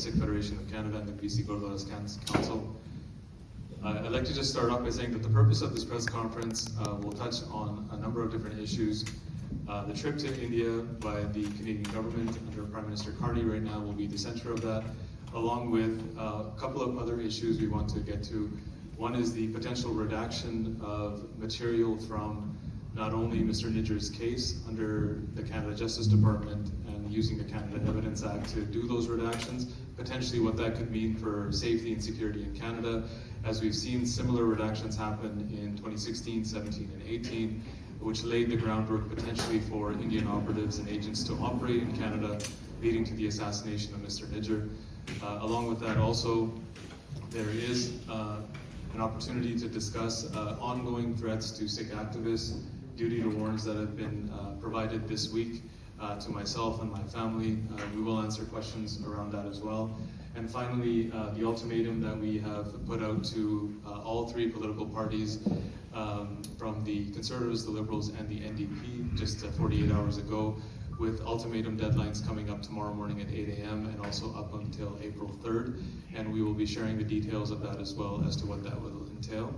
Sikh Federation of Canada and the BC Gurdwaras Council. I'd like to just start off by saying that the purpose of this press conference will touch on a number of different issues. The trip to India by the Canadian government under Prime Minister Carney right now will be the center of that, along with a couple of other issues we want to get to. One is the potential redaction of material from not only Mr. Nijjar's case under the Canada Justice Department and using the Canada Evidence Act to do those redactions, potentially what that could mean for safety and security in Canada, as we've seen similar redactions happen in 2016, 17, and 18, which laid the groundwork potentially for Indian operatives and agents to operate in Canada, leading to the assassination of Mr. Nijjar. Along with that also, there is an opportunity to discuss ongoing threats to Sikh activists, duty to warrants that have been provided this week to myself and my family. We will answer questions around that as well. And finally, the ultimatum that we have put out to all three political parties from the Conservatives, the Liberals, and the NDP just 48 hours ago, with ultimatum deadlines coming up tomorrow morning at 8 a.m. and also up until April 3rd. And we will be sharing the details of that as well as to what that will entail.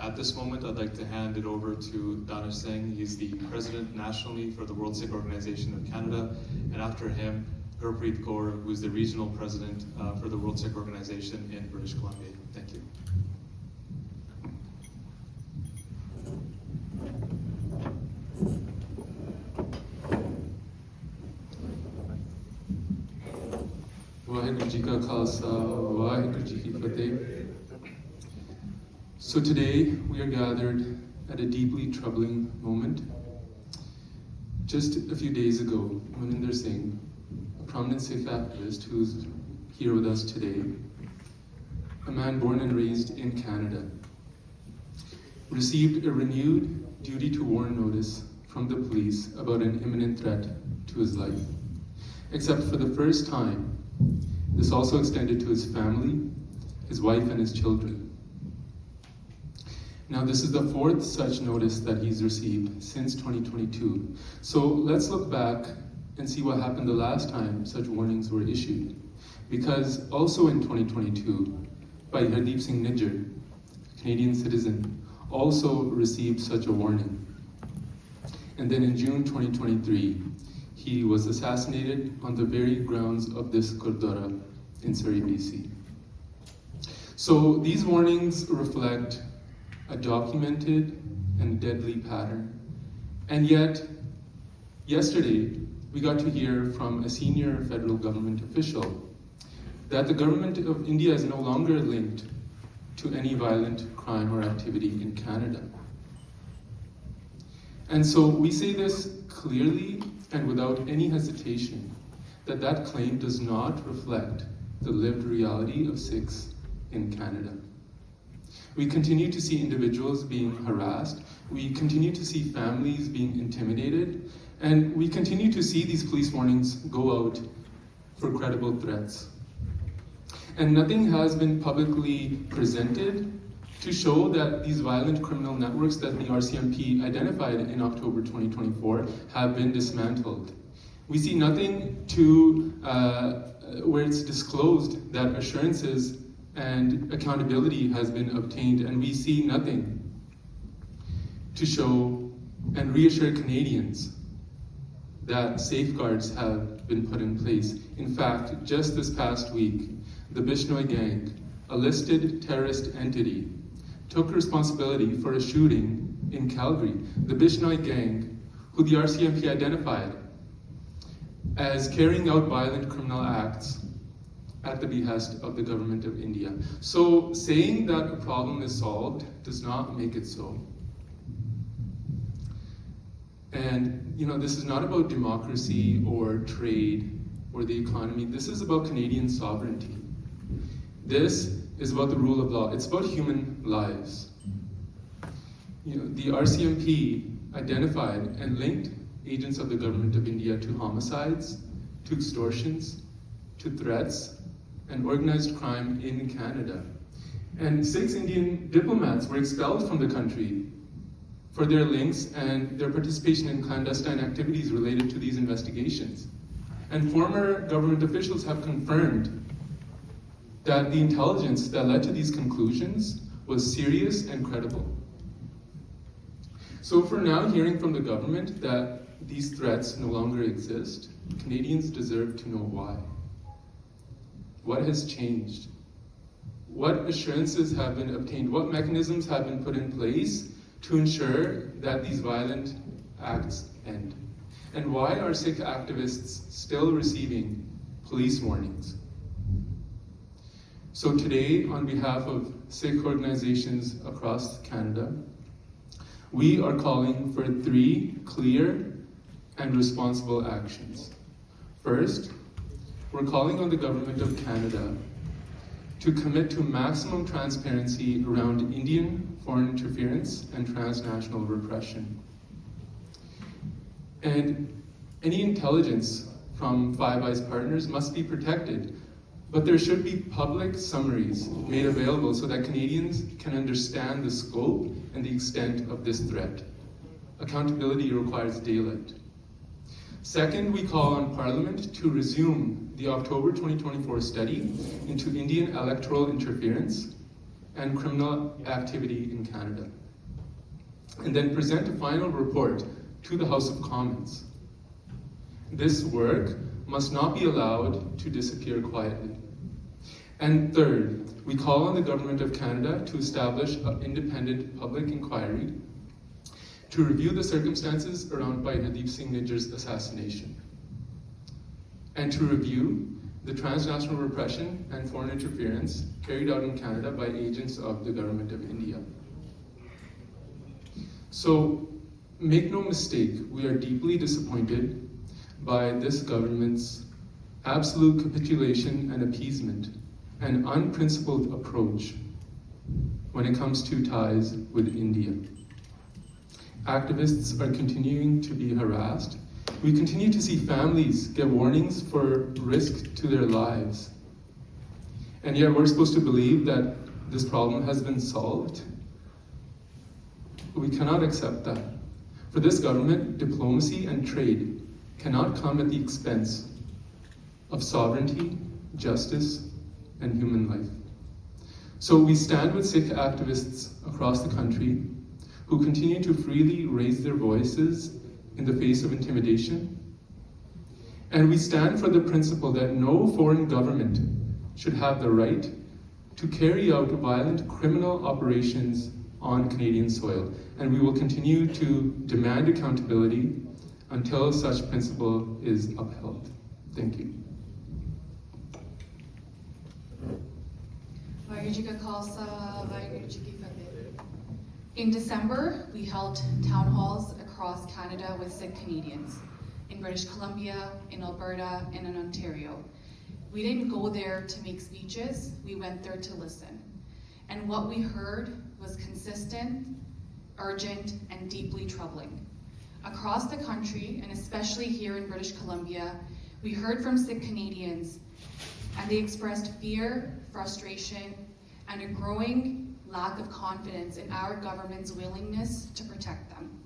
At this moment, I'd like to hand it over to Danish Singh. He's the president nationally for the World Sikh Organization of Canada. And after him, Gurpreet Kaur, who is the regional president for the World Sikh Organization in British Columbia. Thank you. Vaheguru Ji Ka Khalsa, Vaheguru Ji Ki Fateh. So today we are gathered at a deeply troubling moment. Just a few days ago, Maninder Singh, a prominent Sikh activist who's here with us today, a man born and raised in Canada, received a renewed duty to warn notice from the police about an imminent threat to his life. Except for the first time, this also extended to his family, his wife, and his children. Now, this is the fourth such notice that he's received since 2022. So let's look back and see what happened the last time such warnings were issued. Because also in 2022, Bhai Hardeep Singh Nijjar, a Canadian citizen, also received such a warning. And then in June 2023, he was assassinated on the very grounds of this Gurdwara in Surrey, BC. So these warnings reflect a documented and deadly pattern. And yet, yesterday, we got to hear from a senior federal government official that the government of India is no longer linked to any violent crime or activity in Canada. And so we say this clearly and without any hesitation, that that claim does not reflect the lived reality of Sikhs in Canada. We continue to see individuals being harassed, we continue to see families being intimidated, and we continue to see these police warnings go out for credible threats. And nothing has been publicly presented to show that these violent criminal networks that the RCMP identified in October 2024 have been dismantled. We see nothing where it's disclosed that assurances and accountability has been obtained, and we see nothing to show and reassure Canadians that safeguards have been put in place. In fact, just this past week, the Bishnoi gang, a listed terrorist entity, took responsibility for a shooting in Calgary. The Bishnoi gang, who the RCMP identified as carrying out violent criminal acts at the behest of the government of India. So saying that a problem is solved does not make it so. And this is not about democracy or trade or the economy. This is about Canadian sovereignty. This is about the rule of law. It's about human lives. The RCMP identified and linked agents of the government of India to homicides, to extortions, to threats, and organized crime in Canada. And 6 Indian diplomats were expelled from the country for their links and their participation in clandestine activities related to these investigations. And former government officials have confirmed that the intelligence that led to these conclusions was serious and credible. So for now, hearing from the government that these threats no longer exist, Canadians deserve to know why. What has changed? What assurances have been obtained? What mechanisms have been put in place to ensure that these violent acts end? And why are Sikh activists still receiving police warnings? So today, on behalf of Sikh organizations across Canada, we are calling for 3 clear and responsible actions. First, we're calling on the Government of Canada to commit to maximum transparency around Indian foreign interference and transnational repression. And any intelligence from Five Eyes partners must be protected, but there should be public summaries made available so that Canadians can understand the scope and the extent of this threat. Accountability requires daylight. Second, we call on Parliament to resume the October 2024 study into Indian electoral interference and criminal activity in Canada, and then present a final report to the House of Commons. This work must not be allowed to disappear quietly. And third, we call on the Government of Canada to establish an independent public inquiry to review the circumstances around Bhai Singh Nijjar's assassination, and to review the transnational repression and foreign interference carried out in Canada by agents of the Government of India. So, make no mistake, we are deeply disappointed by this government's absolute capitulation and appeasement and unprincipled approach when it comes to ties with India. Activists are continuing to be harassed. We continue to see families get warnings for risk to their lives. And yet we're supposed to believe that this problem has been solved. We cannot accept that. For this government, diplomacy and trade cannot come at the expense of sovereignty, justice, and human life. So we stand with Sikh activists across the country who continue to freely raise their voices in the face of intimidation. And we stand for the principle that no foreign government should have the right to carry out violent criminal operations on Canadian soil. And we will continue to demand accountability until such principle is upheld. Thank you. In December, we held town halls across Canada with Sikh Canadians, in British Columbia, in Alberta, and in Ontario. We didn't go there to make speeches, we went there to listen. And what we heard was consistent, urgent, and deeply troubling. Across the country, and especially here in British Columbia, we heard from Sikh Canadians, and they expressed fear, frustration, and a growing lack of confidence in our government's willingness to protect them.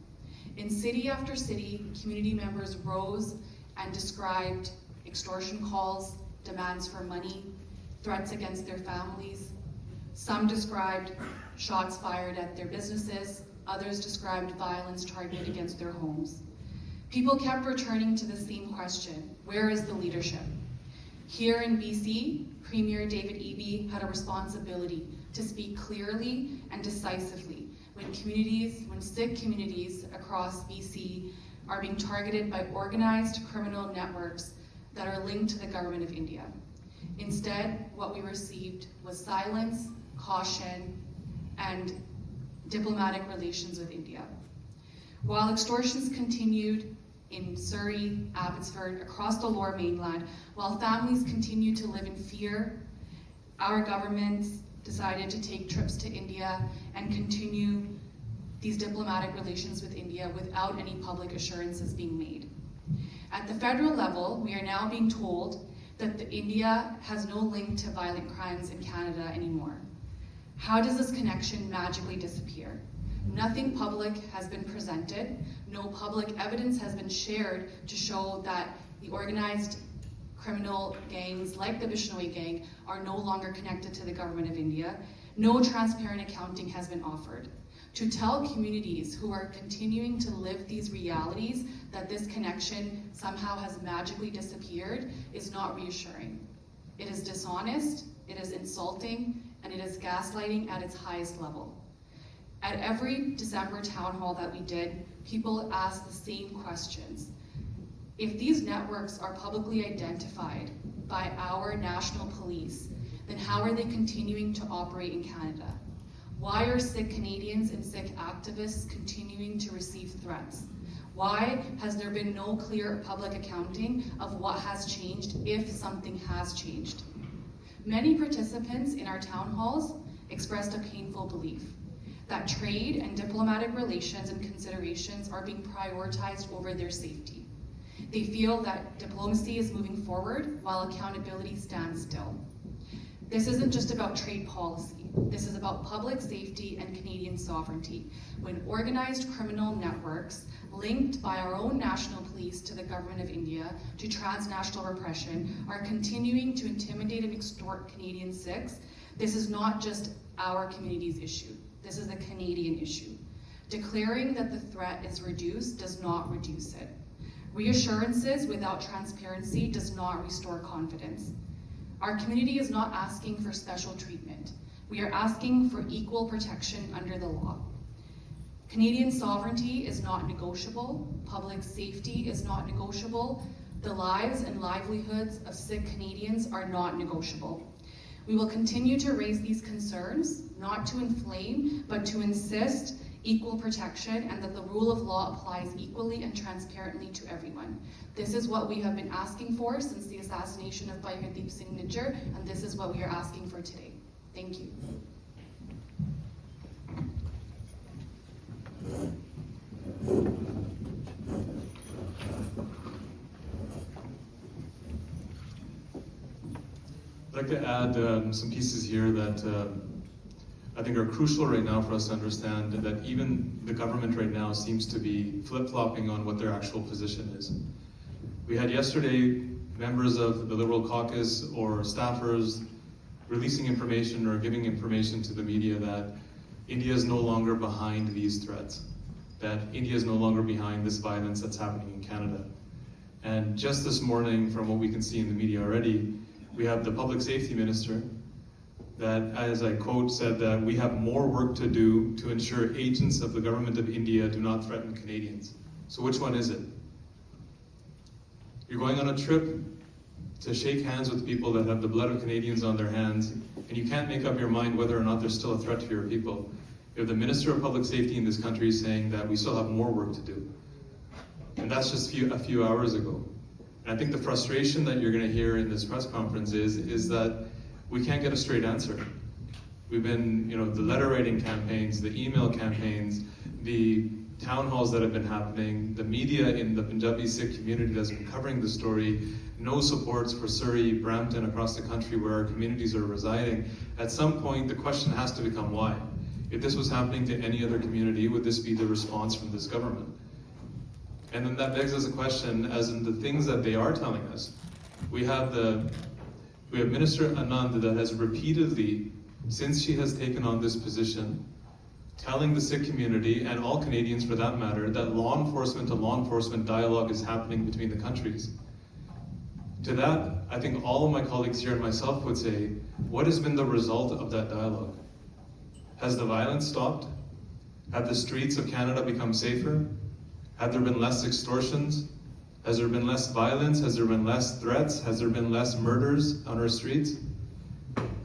In city after city, community members rose and described extortion calls, demands for money, threats against their families. Some described shots fired at their businesses, others described violence targeted against their homes. People kept returning to the same question: where is the leadership? Here in BC, Premier David Eby had a responsibility to speak clearly and decisively when Sikh communities across BC are being targeted by organized criminal networks that are linked to the government of India. Instead, what we received was silence, caution, and diplomatic relations with India. While extortions continued in Surrey, Abbotsford, across the Lower Mainland, while families continued to live in fear, our governments decided to take trips to India and continue these diplomatic relations with India without any public assurances being made. At the federal level, we are now being told that India has no link to violent crimes in Canada anymore. How does this connection magically disappear? Nothing public has been presented, no public evidence has been shared to show that the organized criminal gangs like the Bishnoi gang are no longer connected to the government of India, no transparent accounting has been offered. To tell communities who are continuing to live these realities that this connection somehow has magically disappeared is not reassuring. It is dishonest, it is insulting, and it is gaslighting at its highest level. At every December town hall that we did, people asked the same questions. If these networks are publicly identified by our national police, then how are they continuing to operate in Canada? Why are Sikh Canadians and Sikh activists continuing to receive threats? Why has there been no clear public accounting of what has changed, if something has changed? Many participants in our town halls expressed a painful belief that trade and diplomatic relations and considerations are being prioritized over their safety. They feel that diplomacy is moving forward while accountability stands still. This isn't just about trade policy. This is about public safety and Canadian sovereignty. When organized criminal networks linked by our own national police to the government of India to transnational repression are continuing to intimidate and extort Canadian Sikhs, this is not just our community's issue. This is a Canadian issue. Declaring that the threat is reduced does not reduce it. Reassurances without transparency does not restore confidence. Our community is not asking for special treatment. We are asking for equal protection under the law. Canadian sovereignty is not negotiable. Public safety is not negotiable. The lives and livelihoods of Sikh Canadians are not negotiable. We will continue to raise these concerns, not to inflame, but to insist equal protection and that the rule of law applies equally and transparently to everyone. This is what we have been asking for since the assassination of Bhai Hardeep Singh Nijjar, and this is what we are asking for today. Thank you. I'd like to add some pieces here that I think are crucial right now for us to understand that even the government right now seems to be flip-flopping on what their actual position is. We had yesterday members of the Liberal caucus or staffers releasing information or giving information to the media that India is no longer behind these threats, that India is no longer behind this violence that's happening in Canada. And just this morning, from what we can see in the media already, we have the Public Safety Minister that, as I quote, said that we have more work to do to ensure agents of the government of India do not threaten Canadians. So which one is it? You're going on a trip to shake hands with people that have the blood of Canadians on their hands, and you can't make up your mind whether or not there's still a threat to your people. You have the Minister of Public Safety in this country saying that we still have more work to do. And that's just a few hours ago. And I think the frustration that you're going to hear in this press conference is that we can't get a straight answer. We've been, the letter writing campaigns, the email campaigns, the town halls that have been happening, the media in the Punjabi Sikh community that's been covering the story, no supports for Surrey, Brampton, across the country where our communities are residing. At some point, the question has to become why. If this was happening to any other community, would this be the response from this government? And then that begs us a question, as in the things that they are telling us. We have Minister Anand that has repeatedly, since she has taken on this position, telling the Sikh community, and all Canadians for that matter, that law enforcement to law enforcement dialogue is happening between the countries. To that, I think all of my colleagues here and myself would say, what has been the result of that dialogue? Has the violence stopped? Have the streets of Canada become safer? Have there been less extortions? Has there been less violence? Has there been less threats? Has there been less murders on our streets?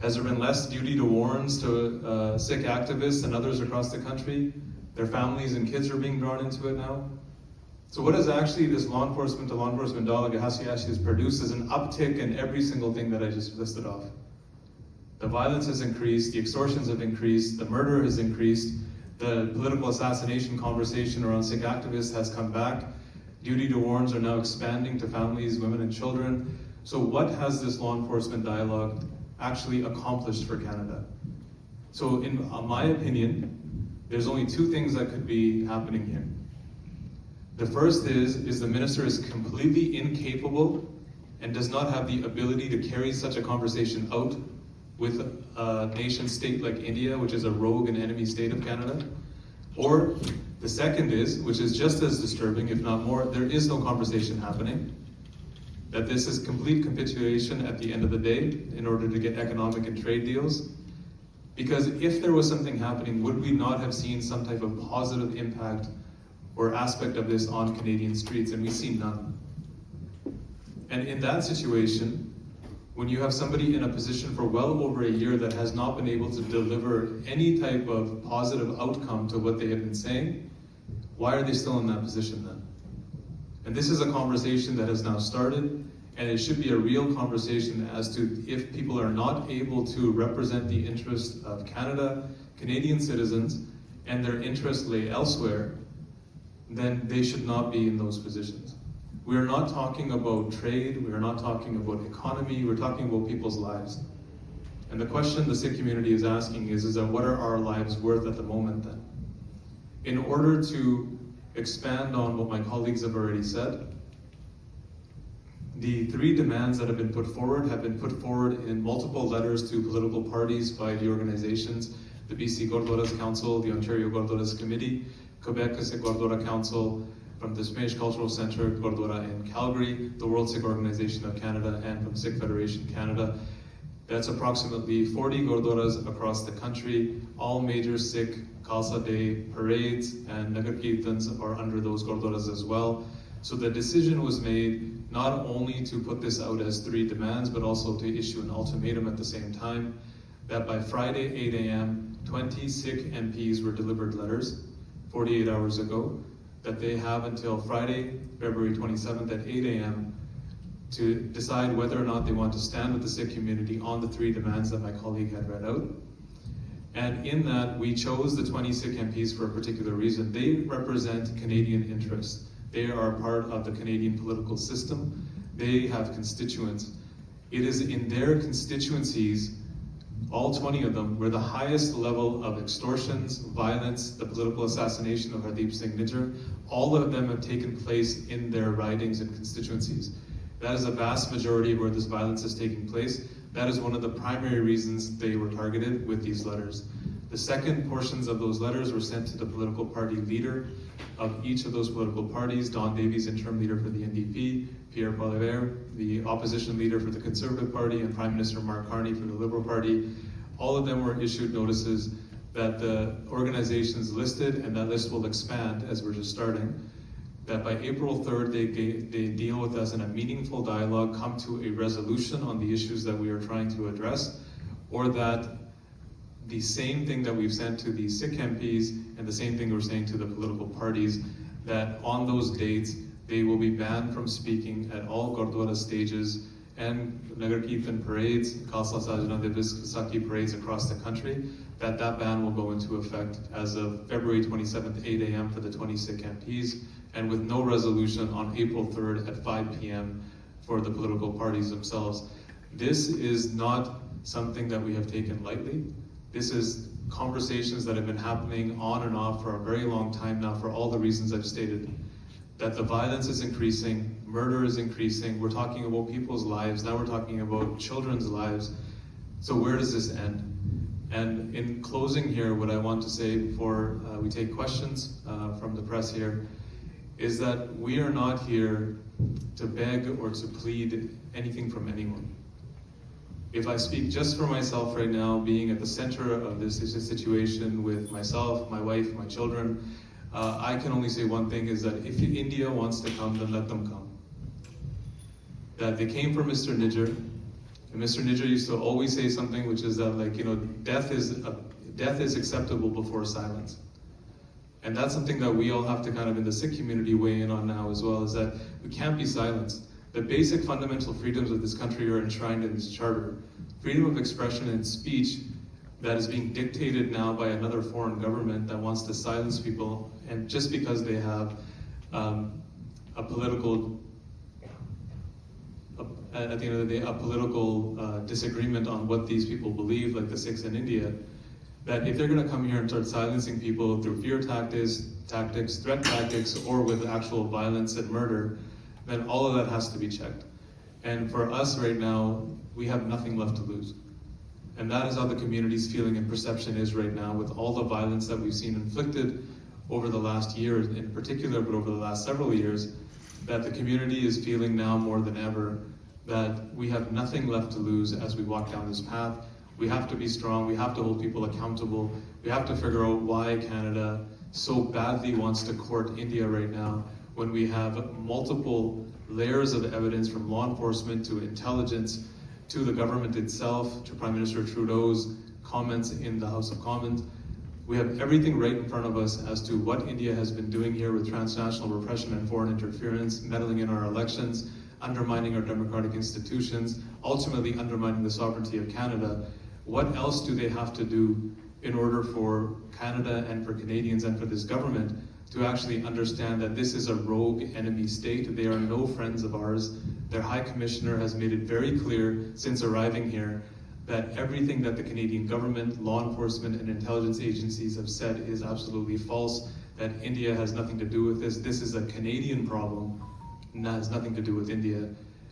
Has there been less duty to warns to Sikh activists and others across the country? Their families and kids are being drawn into it now. So what is actually this law enforcement to law enforcement dialogue has produced is an uptick in every single thing that I just listed off. The violence has increased, the extortions have increased, the murder has increased, the political assassination conversation around Sikh activists has come back. Duty to warns are now expanding to families, women, and children. So what has this law enforcement dialogue actually accomplished for Canada? So in my opinion, there's only two things that could be happening here. The first is the minister is completely incapable and does not have the ability to carry such a conversation out with a nation state like India, which is a rogue and enemy state of Canada. Or the second is, which is just as disturbing, if not more, there is no conversation happening. That this is complete capitulation at the end of the day in order to get economic and trade deals. Because if there was something happening, would we not have seen some type of positive impact or aspect of this on Canadian streets? And we see none. And in that situation, when you have somebody in a position for well over a year that has not been able to deliver any type of positive outcome to what they have been saying, why are they still in that position then? And this is a conversation that has now started, and it should be a real conversation as to if people are not able to represent the interests of Canada, Canadian citizens, and their interests lay elsewhere, then they should not be in those positions. We are not talking about trade, we are not talking about economy, we're talking about people's lives. And the question the Sikh community is asking is that what are our lives worth at the moment then? In order to expand on what my colleagues have already said, the three demands that have been put forward in multiple letters to political parties by the organizations, the BC Gurdwaras Council, the Ontario Gurdwaras Committee, Quebec Sikh Gurdwara Council, from the Spanish Cultural Centre, Gurdwara in Calgary, the World Sikh Organization of Canada, and from Sikh Federation Canada. That's approximately 40 Gurdwaras across the country. All major Sikh Khalsa Day parades and Nagar Kirtans are under those Gurdwaras as well. So the decision was made not only to put this out as three demands, but also to issue an ultimatum at the same time, that by Friday, 8 a.m., 20 Sikh MPs were delivered letters 48 hours ago, that they have until Friday, February 27th at 8 a.m. to decide whether or not they want to stand with the Sikh community on the three demands that my colleague had read out. And in that, we chose the 20 Sikh MPs for a particular reason. They represent Canadian interests. They are part of the Canadian political system. They have constituents. It is in their constituencies, all 20 of them, where the highest level of extortions, violence, the political assassination of Hardeep Singh Nijjar, all of them have taken place in their ridings and constituencies. That is a vast majority of where this violence is taking place. That is one of the primary reasons they were targeted with these letters. The second portions of those letters were sent to the political party leader of each of those political parties, Don Davies, interim leader for the NDP, Pierre Poilievre, the opposition leader for the Conservative Party, and Prime Minister Mark Carney for the Liberal Party. All of them were issued notices that the organizations listed, and that list will expand as we're just starting, that by April 3rd they deal with us in a meaningful dialogue, come to a resolution on the issues that we are trying to address, or that the same thing that we've sent to the Sikh MPs and the same thing we're saying to the political parties, that on those dates they will be banned from speaking at all Gurdwara stages and Nagar Kirtan parades, Khalsa Sajna Divas Saki parades across the country, that ban will go into effect as of February 27th, 8 a.m. for the 20 Sikh MPs, and with no resolution on April 3rd at 5 p.m. for the political parties themselves. This is not something that we have taken lightly. This is conversations that have been happening on and off for a very long time now for all the reasons I've stated. That the violence is increasing, murder is increasing, we're talking about people's lives, now we're talking about children's lives. So where does this end? And in closing here, what I want to say before we take questions from the press here, is that we are not here to beg or to plead anything from anyone. If I speak just for myself right now, being at the center of this situation with myself, my wife, my children, I can only say one thing, is that if India wants to come, then let them come. That they came for Mr. Nijjar, and Mr. Nijjar used to always say something, which is that, like, you know, death is acceptable before silence. And that's something that we all have to kind of in the Sikh community weigh in on now as well, is that we can't be silenced. The basic fundamental freedoms of this country are enshrined in this charter. Freedom of expression and speech that is being dictated now by another foreign government that wants to silence people, and just because they have a political, at the end of the day, a political disagreement on what these people believe, like the Sikhs in India, that if they're going to come here and start silencing people through fear tactics, threat tactics, or with actual violence and murder, then all of that has to be checked. And for us right now, we have nothing left to lose. And that is how the community's feeling and perception is right now, with all the violence that we've seen inflicted over the last year in particular, but over the last several years, that the community is feeling now more than ever that we have nothing left to lose as we walk down this path. We have to be strong, we have to hold people accountable, we have to figure out why Canada so badly wants to court India right now when we have multiple layers of evidence from law enforcement to intelligence to the government itself, to Prime Minister Trudeau's comments in the House of Commons. We have everything right in front of us as to what India has been doing here with transnational repression and foreign interference, meddling in our elections, undermining our democratic institutions, ultimately undermining the sovereignty of Canada. What else do they have to do in order for Canada and for Canadians and for this government to actually understand that this is a rogue enemy state? They are no friends of ours. Their High Commissioner has made it very clear since arriving here that everything that the Canadian government, law enforcement, and intelligence agencies have said is absolutely false, that India has nothing to do with this. This is a Canadian problem, and that has nothing to do with India.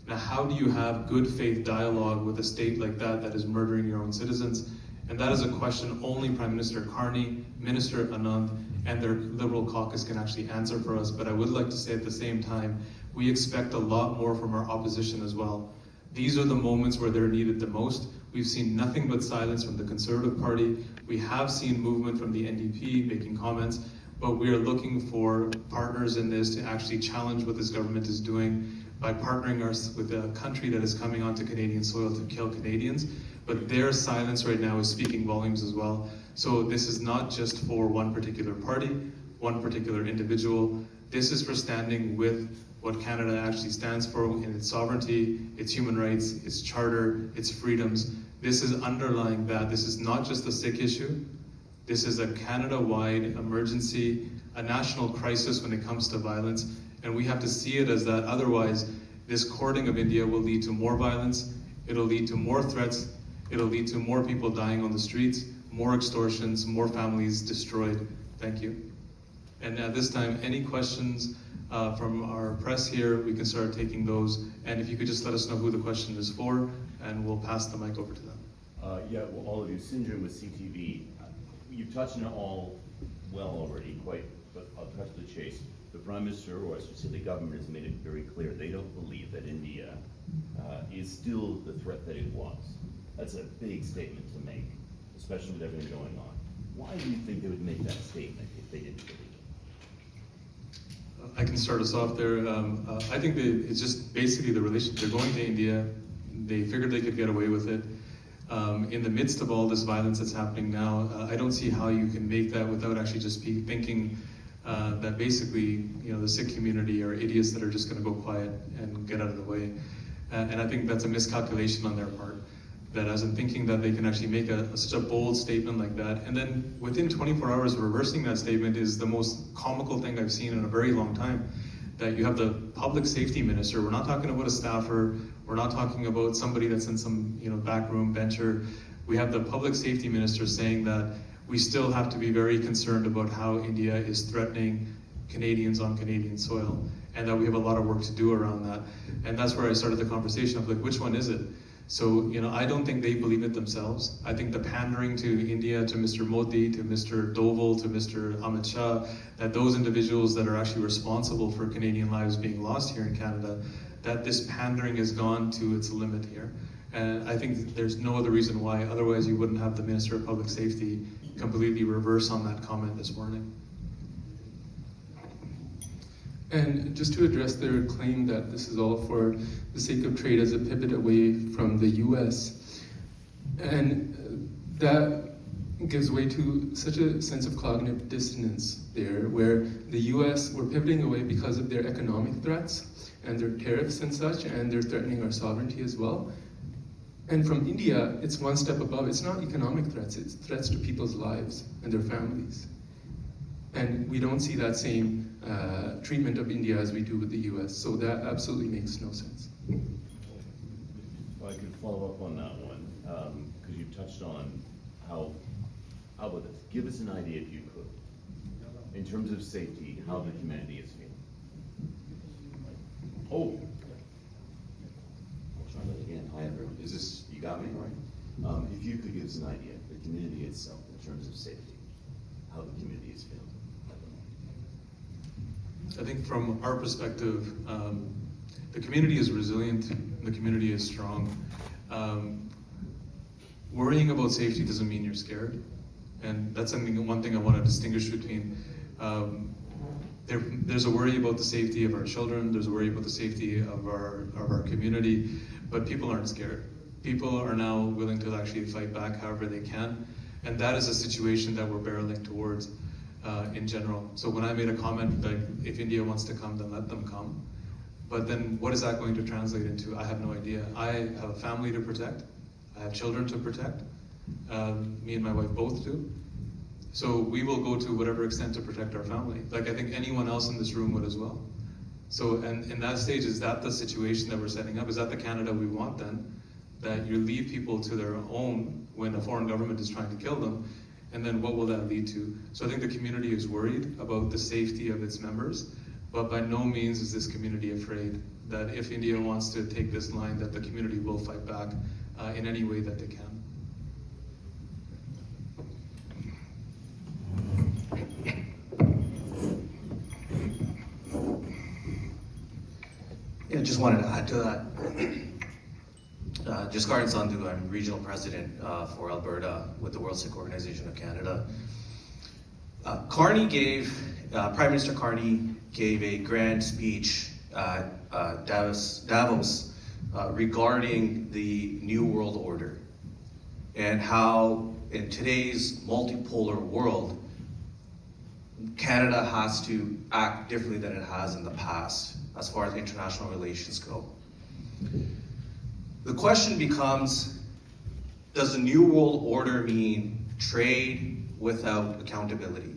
Now, how do you have good faith dialogue with a state like that that is murdering your own citizens? And that is a question only Prime Minister Carney, Minister Anand, and their Liberal caucus can actually answer for us. But I would like to say at the same time, we expect a lot more from our opposition as well. These are the moments where they're needed the most. We've seen nothing but silence from the Conservative Party. We have seen movement from the NDP making comments, but we are looking for partners in this to actually challenge what this government is doing by partnering us with a country that is coming onto Canadian soil to kill Canadians. But their silence right now is speaking volumes as well. So this is not just for one particular party, one particular individual. This is for standing with what Canada actually stands for in its sovereignty, its human rights, its charter, its freedoms. This is underlying that. This is not just a Sikh issue. This is a Canada-wide emergency, a national crisis when it comes to violence, and we have to see it as that. Otherwise, this courting of India will lead to more violence, it'll lead to more threats, it'll lead to more people dying on the streets, more extortions, more families destroyed. Thank you. And at this time, any questions from our press here, we can start taking those. And if you could just let us know who the question is for, and we'll pass the mic over to them. Yeah, well, all of you, Syndrome with CTV, you've touched on it all well already, but I'll cut to the chase. The Prime Minister, or I should say the government, has made it very clear they don't believe that India is still the threat that it was. That's a big statement to make, especially with everything going on. Why do you think they would make that statement if they didn't believe it? I can start us off there. I think that it's just basically the relationship. They're going to India. They figured they could get away with it. In the midst of all this violence that's happening now, I don't see how you can make that without actually just thinking that basically, the Sikh community are idiots that are just going to go quiet and get out of the way. And I think that's a miscalculation on their part. That as in thinking that they can actually make such a bold statement like that, and then within 24 hours reversing that statement is the most comical thing I've seen in a very long time. That you have the public safety minister, we're not talking about a staffer, we're not talking about somebody that's in some backroom bencher. We have the public safety minister saying that we still have to be very concerned about how India is threatening Canadians on Canadian soil, and that we have a lot of work to do around that. And that's where I started the conversation of like, which one is it? So, I don't think they believe it themselves. I think the pandering to India, to Mr. Modi, to Mr. Doval, to Mr. Amit Shah, that those individuals that are actually responsible for Canadian lives being lost here in Canada, that this pandering has gone to its limit here. And I think there's no other reason why, otherwise you wouldn't have the Minister of Public Safety completely reverse on that comment this morning. And just to address their claim that this is all for the sake of trade as a pivot away from the US, and that gives way to such a sense of cognitive dissonance there, where the US, we're pivoting away because of their economic threats and their tariffs and such, and they're threatening our sovereignty as well. And from India, it's one step above. It's not economic threats, it's threats to people's lives and their families. And we don't see that same treatment of India as we do with the US. So that absolutely makes no sense. Well, I could follow up on that one, because you touched on how about this? Give us an idea, if you could, in terms of safety, how the humanity is feeling. Oh. You got me? If you could give us an idea, the community itself, in terms of safety, how the community is feeling at the moment. I think from our perspective, the community is resilient, the community is strong. Worrying about safety doesn't mean you're scared. And that's one thing I want to distinguish between. There's a worry about the safety of our children, there's a worry about the safety of our community, but people aren't scared. People are now willing to actually fight back however they can, and that is a situation that we're barreling towards in general. So when I made a comment that if India wants to come, then let them come. But then what is that going to translate into? I have no idea. I have a family to protect, I have children to protect, me and my wife both do. So we will go to whatever extent to protect our family. Like I think anyone else in this room would as well. So, and in that stage, is that the situation that we're setting up? Is that the Canada we want then? That you leave people to their own when a foreign government is trying to kill them, and then what will that lead to? So I think the community is worried about the safety of its members, but by no means is this community afraid that if India wants to take this line, that the community will fight back in any way that they can. Yeah, just wanted to add to that. Jaskardan Sandhu, I'm regional president for Alberta with the World Sikh Organization of Canada. Prime Minister Carney gave a grand speech at Davos regarding the New World Order and how in today's multipolar world, Canada has to act differently than it has in the past as far as international relations go. The question becomes, does the New World Order mean trade without accountability?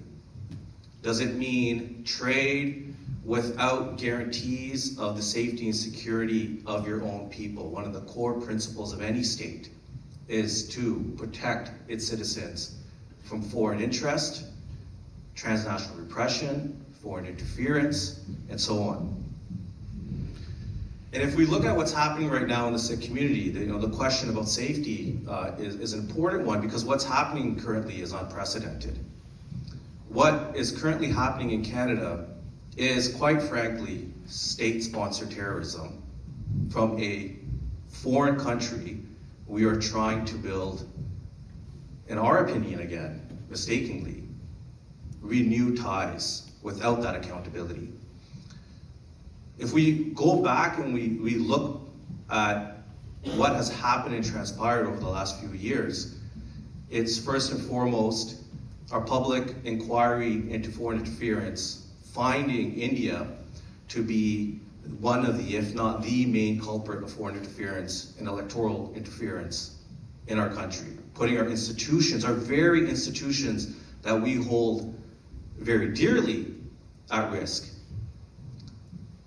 Does it mean trade without guarantees of the safety and security of your own people? One of the core principles of any state is to protect its citizens from foreign interest, transnational repression, foreign interference, and so on. And if we look at what's happening right now in the Sikh community, the question about safety is an important one because what's happening currently is unprecedented. What is currently happening in Canada is, quite frankly, state-sponsored terrorism from a foreign country we are trying to build, in our opinion again, mistakenly, renew ties without that accountability. If we go back and we look at what has happened and transpired over the last few years, it's first and foremost our public inquiry into foreign interference, finding India to be one of the, if not the main culprit of foreign interference and electoral interference in our country, putting our institutions, our very institutions that we hold very dearly at risk.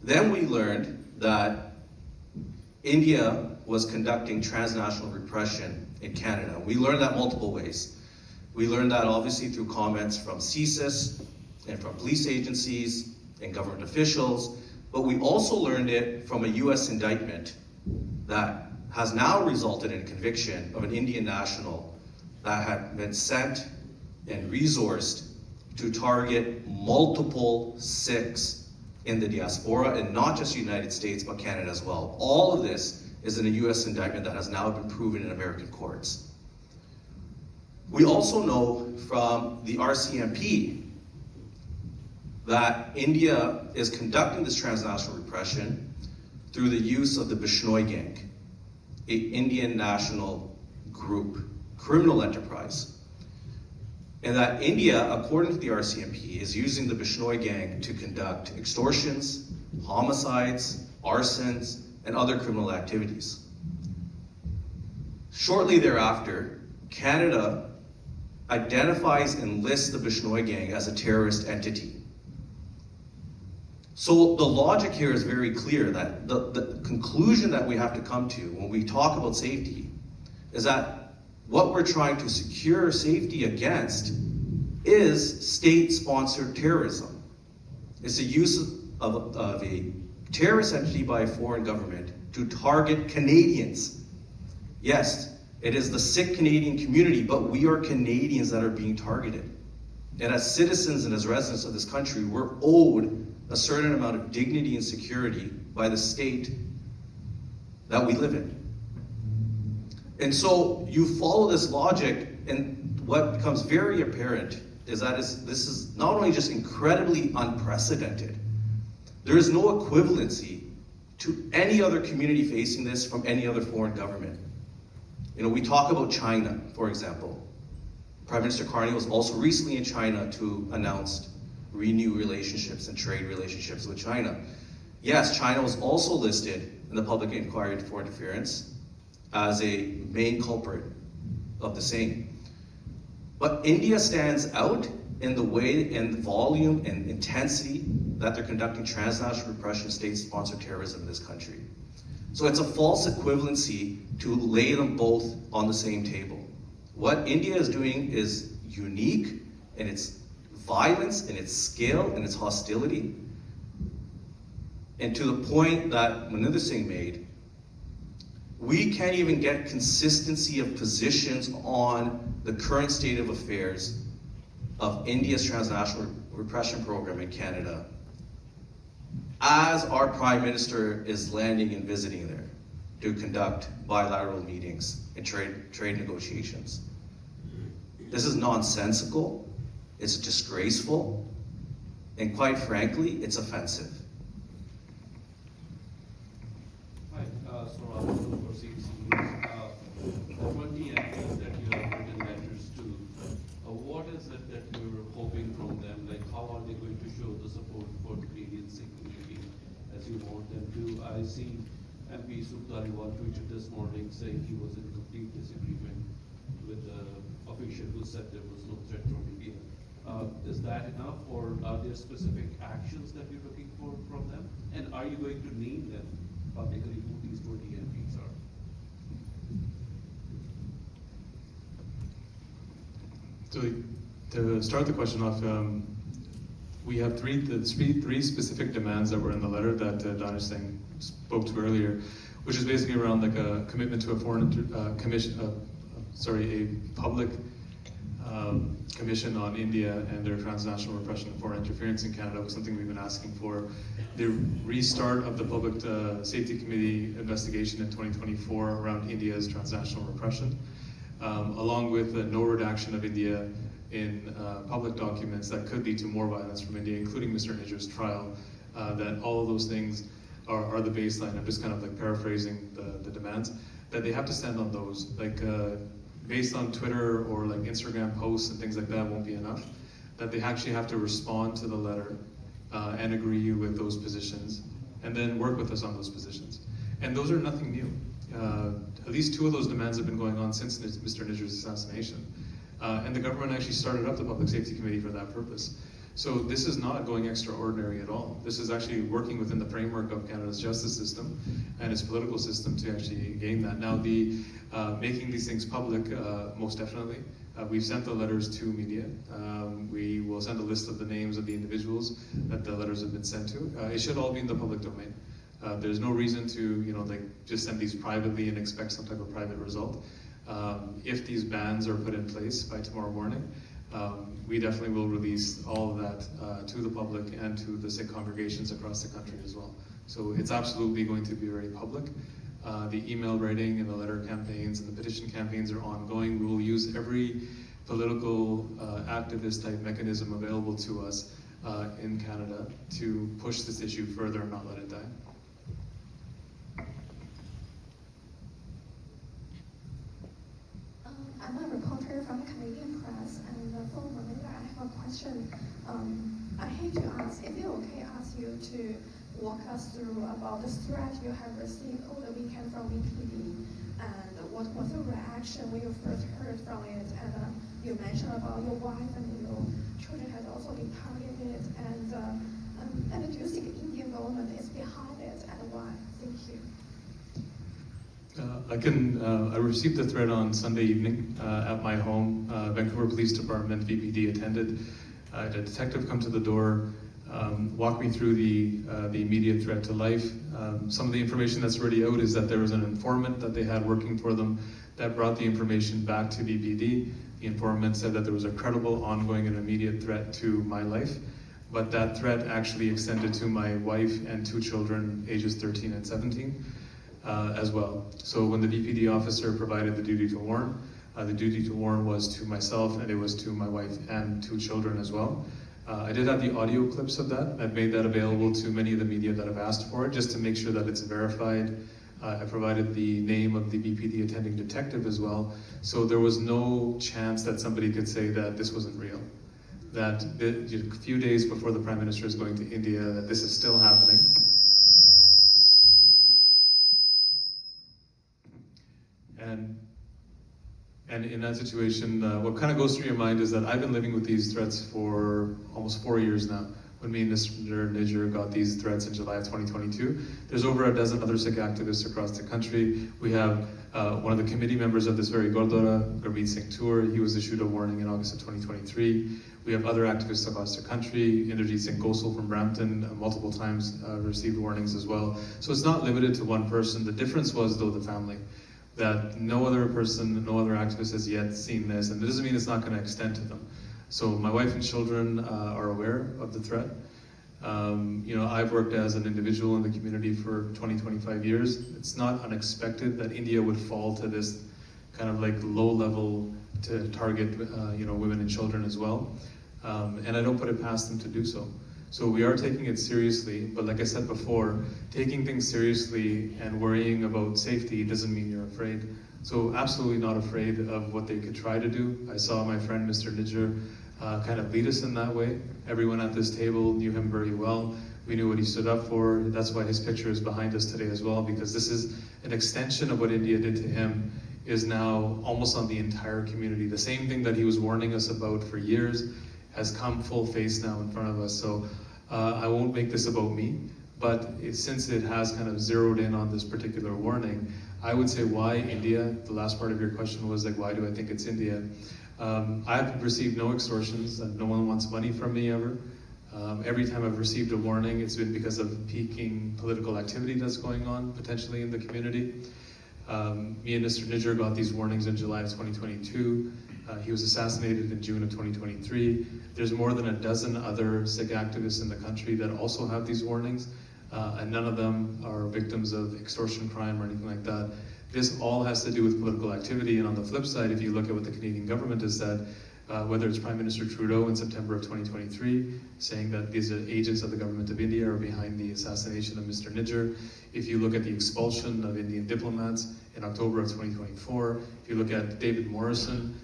Then we learned that India was conducting transnational repression in Canada. We learned that multiple ways. We learned that obviously through comments from CSIS and from police agencies and government officials, but we also learned it from a US indictment that has now resulted in conviction of an Indian national that had been sent and resourced to target multiple Sikhs in the diaspora, and not just the United States, but Canada as well. All of this is in a US indictment that has now been proven in American courts. We also know from the RCMP that India is conducting this transnational repression through the use of the Bishnoi Gang, an Indian national group, criminal enterprise. And that India, according to the RCMP, is using the Bishnoi Gang to conduct extortions, homicides, arsons, and other criminal activities. Shortly thereafter, Canada identifies and lists the Bishnoi Gang as a terrorist entity. So the logic here is very clear that the conclusion that we have to come to when we talk about safety is that what we're trying to secure safety against is state-sponsored terrorism. It's the use of a terrorist entity by a foreign government to target Canadians. Yes, it is the Sikh Canadian community, but we are Canadians that are being targeted. And as citizens and as residents of this country, we're owed a certain amount of dignity and security by the state that we live in. And so you follow this logic, and what becomes very apparent is that this is not only just incredibly unprecedented, there is no equivalency to any other community facing this from any other foreign government. You know, we talk about China, for example. Prime Minister Carney was also recently in China to announce renewed relationships and trade relationships with China. Yes, China was also listed in the public inquiry into foreign interference as a main culprit of the same. But India stands out in the way and volume and intensity that they're conducting transnational repression, state-sponsored terrorism in this country. So it's a false equivalency to lay them both on the same table. What India is doing is unique in its violence, in its scale, and its hostility. And to the point that Maninder Singh made, we can't even get consistency of positions on the current state of affairs of India's transnational repression program in Canada as our Prime Minister is landing and visiting there to conduct bilateral meetings and trade negotiations. This is nonsensical, it's disgraceful, and quite frankly, it's offensive. Hi, Saurabh for CBC News. The 20 actors that you have written letters to, what is it that you're hoping from them? Like, how are they going to show the support for the Canadian Sikh community as you want them to? I see MP Subdariwal tweeted this morning saying he was in complete disagreement with the official who said there was no threat from India. Is that enough, or are there specific actions that you're looking for from them? And are you going to name them publicly who these 20 MPs are? So to start the question off, we have three specific demands that were in the letter that Danish Singh spoke to earlier, which is basically around like a commitment to a a public commission on India and their transnational repression of foreign interference in Canada was something we've been asking for. The restart of the Public Safety Committee investigation in 2024 around India's transnational repression, along with no redaction of India in public documents that could lead to more violence from India, including Mr. Nijjar's trial, that all of those things are the baseline. I'm just kind of like paraphrasing the demands, that they have to stand on those. Like based on Twitter or like Instagram posts and things like that won't be enough, that they actually have to respond to the letter and agree with those positions, and then work with us on those positions. And those are nothing new. At least two of those demands have been going on since Mr. Nijjar's assassination. And the government actually started up the Public Safety Committee for that purpose. So this is not going extraordinary at all. This is actually working within the framework of Canada's justice system and its political system to actually gain that. Now, making these things public, most definitely. We've sent the letters to media. We will send a list of the names of the individuals that the letters have been sent to. It should all be in the public domain. There's no reason to, just send these privately and expect some type of private result. If these bans are put in place by tomorrow morning, we definitely will release all of that to the public and to the Sikh congregations across the country as well. So it's absolutely going to be very public. The email writing and the letter campaigns and the petition campaigns are ongoing. We will use every political activist type mechanism available to us in Canada to push this issue further and not let it die. I'm a reporter from the Canadian Press, and for Maninder, I have a question. I hate to ask, is it okay to ask you to walk us through about the threat you have received over the weekend from VPD, and what was the reaction when you first heard from it? And you mentioned about your wife and your children has also been targeted, and do you think the Indian government is behind it, and why? Thank you. I received the threat on Sunday evening at my home. Vancouver Police Department, VPD attended. A detective come to the door, walk me through the immediate threat to life. Some of the information that's already out is that there was an informant that they had working for them that brought the information back to BPD. The informant said that there was a credible, ongoing, and immediate threat to my life, but that threat actually extended to my wife and 2 children, ages 13 and 17, as well. So when the BPD officer provided the duty to warn, the duty to warn was to myself, and it was to my wife and 2 children as well. I did have the audio clips of that. I've made that available to many of the media that have asked for it, just to make sure that it's verified. I provided the name of the BPD attending detective as well, so there was no chance that somebody could say that this wasn't real. That a few days before the Prime Minister is going to India, that this is still happening. And in that situation, what kind of goes through your mind is that I've been living with these threats for almost 4 years now. When me and Mr. Nijjar got these threats in July of 2022, there's over a dozen other Sikh activists across the country. We have one of the committee members of this very Gurdwara, Gurmeet Singh Tour. He was issued a warning in August of 2023. We have other activists across the country. Inderjeet Singh Gosal from Brampton multiple times received warnings as well. So it's not limited to one person. The difference was, though, the family. That no other person, no other activist has yet seen this, and it doesn't mean it's not going to extend to them. So my wife and children are aware of the threat. I've worked as an individual in the community for 20-25 years. It's not unexpected that India would fall to this kind of like low level to target women and children as well. And I don't put it past them to do so. So we are taking it seriously, but like I said before, taking things seriously and worrying about safety doesn't mean you're afraid. So absolutely not afraid of what they could try to do. I saw my friend Mr. Nijjar kind of lead us in that way. Everyone at this table knew him very well. We knew what he stood up for. That's why his picture is behind us today as well, because this is an extension of what India did to him, is now almost on the entire community. The same thing that he was warning us about for years has come full face now in front of us. So I won't make this about me, but since it has kind of zeroed in on this particular warning, I would say why India? The last part of your question was like, why do I think it's India? I've received no extortions, and no one wants money from me ever. Every time I've received a warning, it's been because of peaking political activity that's going on potentially in the community. Me and Mr. Nijjar got these warnings in July of 2022. He was assassinated in June of 2023. There's more than a dozen other Sikh activists in the country that also have these warnings, and none of them are victims of extortion crime or anything like that. This all has to do with political activity, and on the flip side, if you look at what the Canadian government has said, whether it's Prime Minister Trudeau in September of 2023, saying that these are agents of the government of India are behind the assassination of Mr. Nijjar. If you look at the expulsion of Indian diplomats in October of 2024, if you look at David Morrison,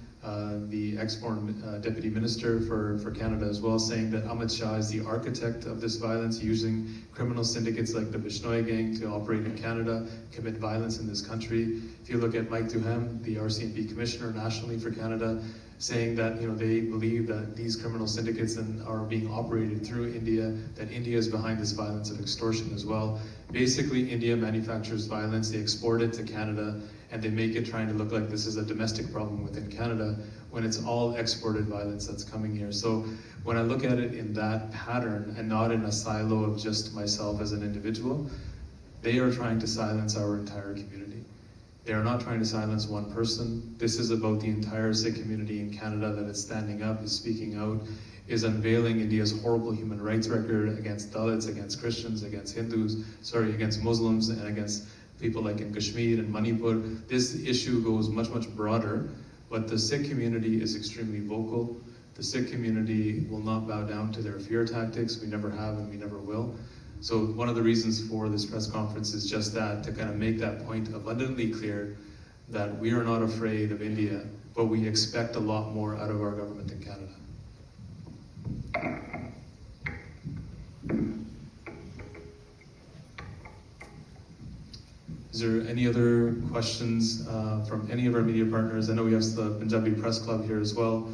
the ex-foreign deputy minister for Canada as well, saying that Amit Shah is the architect of this violence, using criminal syndicates like the Bishnoi gang to operate in Canada, commit violence in this country. If you look at Mike Duhem, the RCMP commissioner nationally for Canada, saying that they believe that these criminal syndicates are being operated through India, that India is behind this violence of extortion as well. Basically, India manufactures violence, they export it to Canada, and they make it trying to look like this is a domestic problem within Canada, when it's all exported violence that's coming here. So when I look at it in that pattern, and not in a silo of just myself as an individual, they are trying to silence our entire community. They are not trying to silence one person. This is about the entire Sikh community in Canada that is standing up, is speaking out, is unveiling India's horrible human rights record against Dalits, against Christians, against against Muslims, and against people like in Kashmir and Manipur. This issue goes much, much broader, but the Sikh community is extremely vocal. The Sikh community will not bow down to their fear tactics. We never have and we never will. So one of the reasons for this press conference is just that, to kind of make that point abundantly clear that we are not afraid of India, but we expect a lot more out of our government in Canada. Is there any other questions from any of our media partners? I know we have the Punjabi Press Club here as well.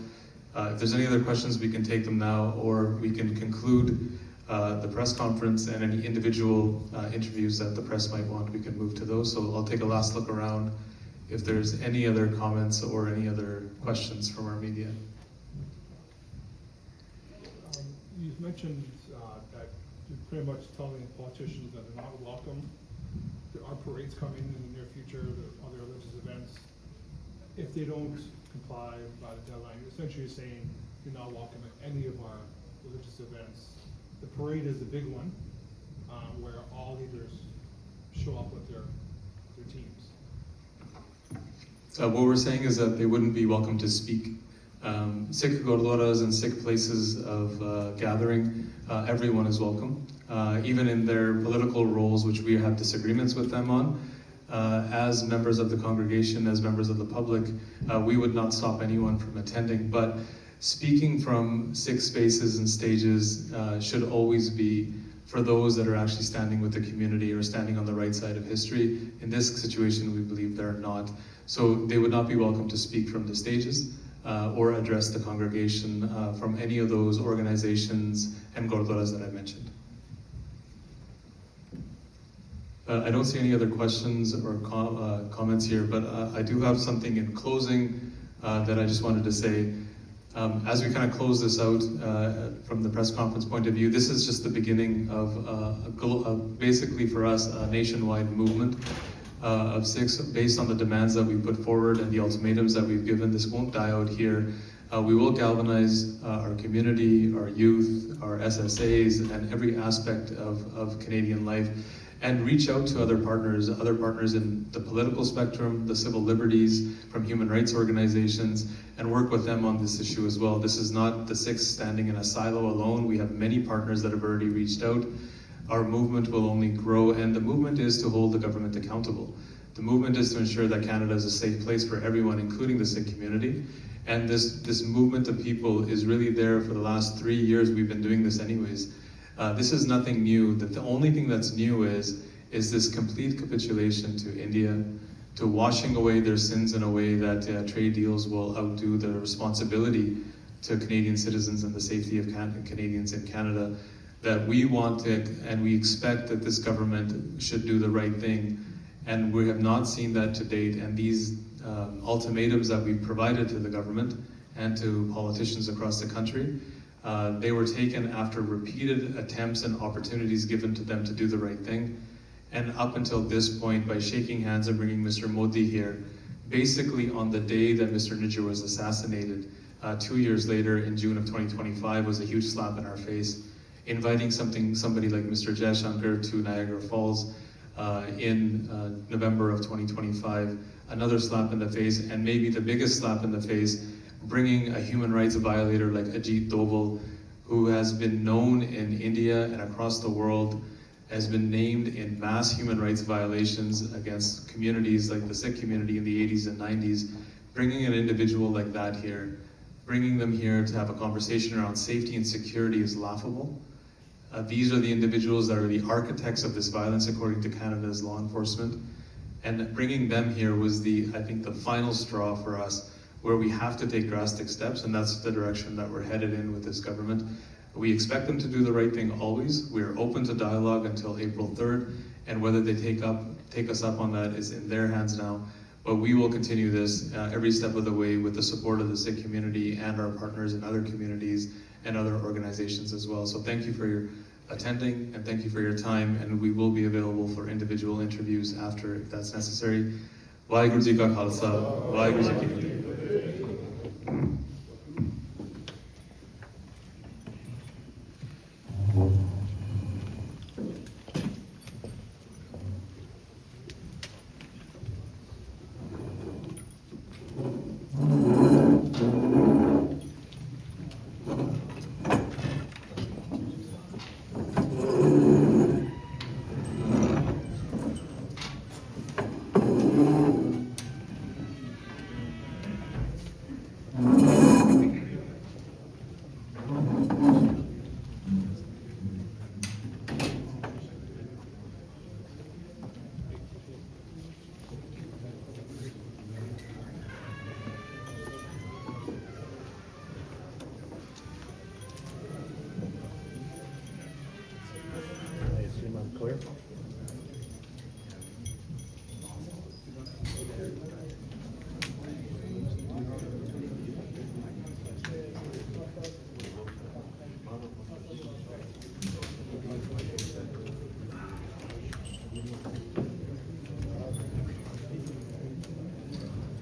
If there's any other questions, we can take them now, or we can conclude the press conference, and any individual interviews that the press might want, we can move to those. So I'll take a last look around if there's any other comments or any other questions from our media. You've mentioned mentioned that you're pretty much telling politicians that they're not welcome. There are parades coming in the near future, there are other religious events. If they don't comply by the deadline, you're essentially saying you're not welcome at any of our religious events. The parade is the big one, where all leaders show up with their teams. What we're saying is that they wouldn't be welcome to speak. Sikh gurdwaras and Sikh places of gathering, everyone is welcome, even in their political roles, which we have disagreements with them on. As members of the congregation, as members of the public, we would not stop anyone from attending, but speaking from Sikh spaces and stages should always be for those that are actually standing with the community or standing on the right side of history. In this situation, we believe they're not. So they would not be welcome to speak from the stages or address the congregation from any of those organizations and gurdwaras that I mentioned. I don't see any other questions or comments here, but I do have something in closing that I just wanted to say. As we kind of close this out from the press conference point of view, this is just the beginning of basically for us a nationwide movement of Sikhs based on the demands that we put forward and the ultimatums that we've given. This won't die out here. We will galvanize our community, our youth, our SSAs, and every aspect of Canadian life, and reach out to other partners in the political spectrum, the civil liberties, from human rights organizations, and work with them on this issue as well. This is not the Sikhs standing in a silo alone. We have many partners that have already reached out. Our movement will only grow, and the movement is to hold the government accountable. The movement is to ensure that Canada is a safe place for everyone, including the Sikh community. And this movement of people is really there for the last 3 years. We've been doing this anyways. This is nothing new. That the only thing that's new is this complete capitulation to India, to washing away their sins in a way that trade deals will outdo the responsibility to Canadian citizens and the safety of Canadians in Canada. That we want it, and we expect that this government should do the right thing, and we have not seen that to date. And these ultimatums that we've provided to the government and to politicians across the country, they were taken after repeated attempts and opportunities given to them to do the right thing. And up until this point, by shaking hands and bringing Mr. Modi here, basically on the day that Mr. Nijjar was assassinated, 2 years later in June of 2025, was a huge slap in our face. Inviting somebody like Mr. Jaishankar to Niagara Falls in November of 2025, another slap in the face, and maybe the biggest slap in the face, bringing a human rights violator like Ajit Doval, who has been known in India and across the world, has been named in mass human rights violations against communities like the Sikh community in the 80s and 90s, bringing an individual like that here, bringing them here to have a conversation around safety and security is laughable. These are the individuals that are the architects of this violence according to Canada's law enforcement. And bringing them here was I think the final straw for us, where we have to take drastic steps, and that's the direction that we're headed in with this government. We expect them to do the right thing always. We're open to dialogue until April 3rd, and whether they take us up on that is in their hands now. But we will continue this every step of the way with the support of the Sikh community and our partners in other communities and other organizations as well. So thank you for your attending, and thank you for your time, and we will be available for individual interviews after if that's necessary. Vaheguru Ji Ka Khalsa, Vaheguru Ji Ki Fateh.